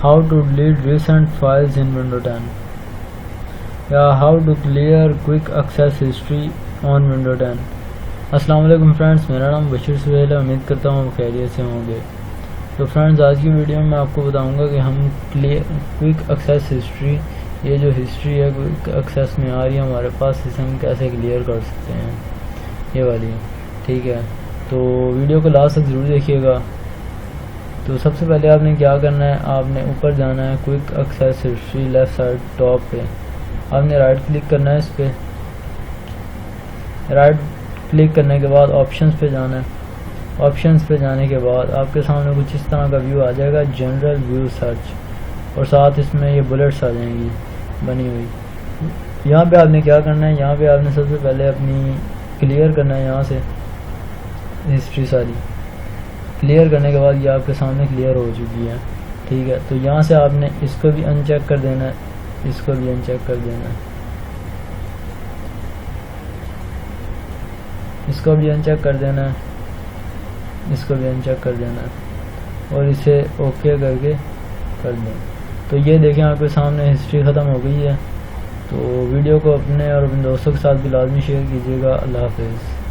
How to delete recent files in window 10 या how to clear quick access history on window 10। अस्सलाम वालेकुम friends, मेरा नाम बशीर सुहेल है। उम्मीद करता हूँ खैरियत से होंगे। तो फ्रेंड्स, आज की वीडियो में मैं आपको बताऊंगा कि हम क्विक एक्सेस हिस्ट्री, ये जो हिस्ट्री है क्विक एक्सेस में आ रही है हमारे पास, इसे हम कैसे क्लियर कर सकते हैं, ये वाली। ठीक है, तो वीडियो को लास्ट तक ज़रूर देखिएगा। तो सबसे पहले आपने क्या करना है, आपने ऊपर जाना है quick access history, left side top पे आपने राइट क्लिक करना है। इस पर राइट क्लिक करने के बाद ऑप्शंस पे जाना है। ऑप्शंस पे जाने के बाद आपके सामने कुछ इस तरह का व्यू आ जाएगा, जनरल व्यू सर्च, और साथ इसमें ये बुलेट्स आ जाएंगी बनी हुई। यहाँ पे आपने क्या करना है, यहाँ पे आपने सबसे पहले अपनी क्लियर करना है, यहाँ से हिस्ट्री सारी क्लियर करने के बाद ये आपके सामने क्लियर हो चुकी है। ठीक है, तो यहाँ से आपने इसको भी अनचेक कर देना है, इसको भी अनचेक कर देना है, इसको भी अनचेक कर देना है, इसको भी अनचेक कर देना है, और इसे ओके करके कर दें। तो ये देखें आपके सामने हिस्ट्री ख़त्म हो गई है। तो वीडियो को अपने और अपने दोस्तों के साथ भी लाजमी शेयर कीजिएगा। अल्लाह हाफ़िज़।